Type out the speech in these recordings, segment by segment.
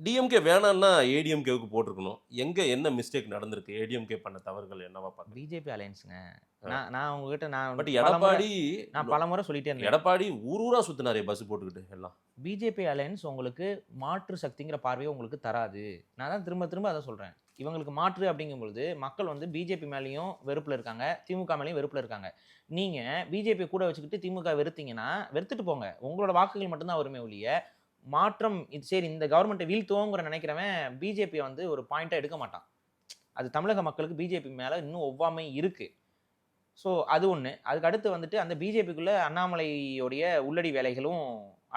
DMK வேணான்னா ஏடிஎம்கேவுக்கு போட்டிருக்கணும். என்ன மிஸ்டேக் நடந்திருக்கு? ஏடிஎம்கே பண்ண தவறுகள் என்னவா பார்க்குறீங்க? பிஜேபி அலையன்ஸ்ங்க. நான் உங்ககிட்ட பட் பலமுறை எடப்பாடி பலமுறை சொல்லிட்டே இருந்தேன். எடப்பாடி ஊர் ஊரா சுத்தினாரே பஸ் போட்டுக்கிட்டு எல்லாம். பிஜேபி அலையன்ஸ் உங்களுக்கு மாற்று சக்திங்கிற பார்வையை உங்களுக்கு தராது. நான் தான் திரும்ப திரும்ப அதை சொல்றேன். இவங்களுக்கு மாற்று அப்படிங்கும்பொழுது மக்கள் வந்து பிஜேபி மேலேயும் வெறுப்புல இருக்காங்க, திமுக மேலேயும் வெறுப்புல இருக்காங்க. நீங்க பிஜேபி கூட வச்சுக்கிட்டு திமுக வெறுத்தீங்கன்னா வெறுத்துட்டு போங்க. உங்களோட வாக்குகள் மட்டும்தான் வருமே ஒழிய மாற்றம் இது சரி இந்த கவர்மெண்ட்டை வீழ்த்துவோங்கிற நினைக்கிறவன் பிஜேபியை வந்து ஒரு பாயிண்டா எடுக்க மாட்டான். அது தமிழக மக்களுக்கு பிஜேபி மேல இன்னும் ஒவ்வாமை இருக்கு. ஸோ அது ஒன்று. அதுக்கு அடுத்து வந்துட்டு அந்த பிஜேபிக்குள்ள அண்ணாமலையோடைய உள்ளடி வேலைகளும்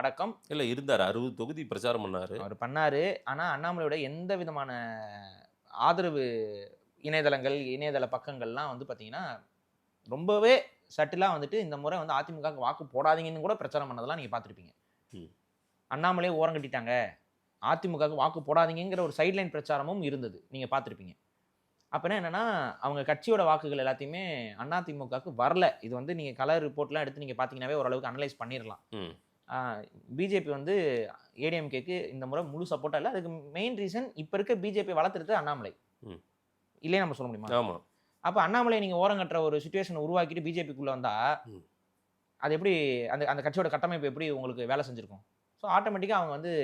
அடக்கம். இல்ல இருந்தாரு. 60 தொகுதி பிரச்சாரம் பண்ணாரு. அவர் பண்ணாரு. ஆனா அண்ணாமலையோட எந்த விதமான ஆதரவு இணையதள பக்கங்கள்லாம் வந்து பார்த்தீங்கன்னா, ரொம்பவே சட்டிலா வந்துட்டு இந்த முறை வந்து அதிமுகவுக்கு வாக்கு போடாதீங்கன்னு கூட பிரச்சாரம் பண்ணதெல்லாம் நீங்க பார்த்துருப்பீங்க. ம். அண்ணாமலையே ஓரங்கட்டிட்டாங்க. அதிமுகவுக்கு வாக்கு போடாதீங்கங்கிற ஒரு சைட்லைன் பிரச்சாரமும் இருந்தது. நீங்க பார்த்துருப்பீங்க. அப்பனா என்னன்னா, அவங்க கட்சியோட வாக்குகள் எல்லாத்தையுமே அதிமுகவுக்கு வரல. இது வந்து நீங்க கலர் ரிப்போர்ட்லாம் எடுத்து நீங்க பார்த்தீங்கன்னாவே ஓரளவுக்கு அனலைஸ் பண்ணிரலாம். ம். பிஜேபி வந்து ஏடிஎம்கேக்கு இந்த முறை முழு சப்போர்ட்டா இல்ல. அதுக்கு மெயின் ரீசன் இப்ப இருக்க பிஜேபி வளர்த்துறது அண்ணாமலை. ம். இல்லையே நம்ம சொல்ல முடியுமா? ஆமா. அப்ப அண்ணாமலை நீங்க ஓரங்கட்டுற ஒரு சிச்சுவேஷன் உருவாக்கிட்டு பிஜேபிக்குள்ள வந்தா, ம். அது எப்படி அந்த அந்த கட்சியோட கட்டமைப்பு எப்படி உங்களுக்கு வேலை செஞ்சிருக்கும்? ஸோ ஆட்டோமேட்டிக்கா அவங்க வந்து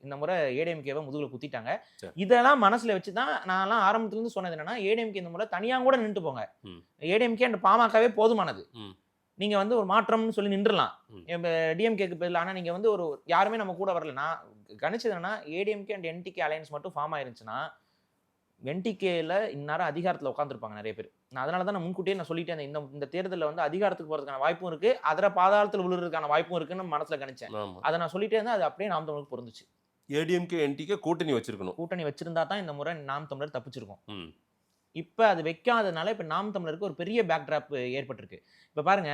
இந்த முறை ஏடிஎம்கேவை முதுகுல குத்திட்டாங்க. சரி. இதெல்லாம் மனசுல வச்சு தான் நான்லாம் ஆரம்பத்துல இருந்து சொன்னது என்னன்னா, ஏடிஎம்கே இந்த முறை தனியா கூட நின்னுட்டு போங்க. ம். ஏடிஎம்கே அண்ட் பாமகவே போதுமானது. ம். நீங்க வந்து ஒரு மாற்றம்னு சொல்லி நின்றலாம். ம். டிஎம்கேக்கு பதிலா. ஆனா நீங்க வந்து ஒரு யாருமே நம்ம கூட வரல. நான் கணிச்சது என்னன்னா, ஏடிஎம்கே அண்ட் என்டிகே அலையன்ஸ் மட்டும் ஃபார்ம் ஆயிருந்துச்சுன்னா, என்டிகேல இந்நேரம் அதிகாரத்துல உட்கார்ந்திருப்பாங்க நிறைய பேர். நான் அதனால தான் நான் முன்கூட்டியே நான் சொல்லிட்டேன். இந்த தேர்தல்ல வந்து அதிகாரத்துக்கு போறதுக்கான வாய்ப்பும் இருக்கு. அதர பாதாளத்துல விழுறதுக்கான வாய்ப்பும் இருக்குன்னு மனசுல கணிச்சேன். ஆமா. அதை நான் சொல்லிட்டே இருந்தேன். அது அப்படியே நாம் தமிழுக்கு பொருந்துச்சு. ஏடிஎம்கே என்டிகே கூட்டணி வச்சிருக்கணும். கூட்டணி வச்சிருந்தா தான் இந்த முறை நாம் தமிழர் தப்பிச்சிருக்கும். ம். இப்ப அது வைக்காதனால இப்ப நாம் தமிழருக்கு ஒரு பெரிய பேக் டிராப் ஏற்பட்டிருக்கு. இப்ப பாருங்க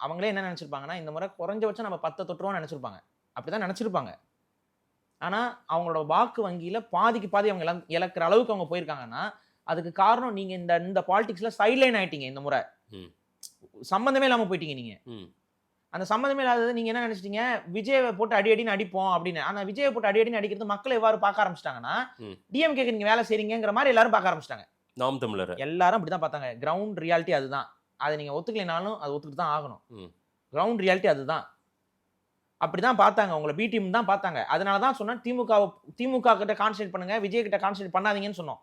அவங்களே என்ன நினைச்சிருப்பாங்கன்னா, இந்த முறை குறைஞ்சபட்சம் நம்ம 10 தொட்டுருவோம்னு நினைச்சிருப்பாங்க. அப்படிதான் நினைச்சிருப்பாங்க. ஆனா அவங்களோட வாக்கு வங்கியில பாதிக்கு பாதி அவங்க இழக்கிற அளவுக்கு அவங்க போயிருக்காங்கன்னா, அதுக்கு காரணம் நீங்க இந்த பாலிடிக்ஸ்ல சைட்லைன் ஆயிட்டீங்க இந்த முறை. ம். சம்பந்தமே இல்லாம போயிட்டீங்க நீங்க. ம். அந்த சம்பந்தமே இல்லாதது நீங்க என்ன நினைச்சிட்டீங்க, விஜயை போட்டு அடி அடின்னு அடிப்போம் அப்படின்னு. ஆனா விஜயை போட்டு அடி அடின்னு அடிக்கிறது மக்கள் எவ்வாறு பார்க்க ஆரம்பிச்சிட்டாங்கன்னா, ம். டிஎம்கேக்கு நீங்க வேலை செய்றீங்கிற மாதிரி எல்லாரும் பார்க்க ஆரம்பிச்சிட்டாங்க. நாம் தமிழர். எல்லாரும் அப்படிதான் பார்த்தாங்க. கிரவுண்ட் ரியாலிட்டி அதுதான். அதை நீங்க ஒத்துக்கலைனாலும் அது ஒத்துக்கிட்டு தான் ஆகணும். ம். கிரவுண்ட் ரியாலிட்டி அதுதான். அப்படிதான் பார்த்தாங்க. உங்களை பி டீம் தான் பார்த்தாங்க. அதனால தான் சொன்னேன் திமுக கிட்ட கான்சன்ட்ரேட் பண்ணுங்க, விஜய் கிட்ட கான்சன்ட்ரேட் பண்ணாதீங்கன்னு சொன்னோம்.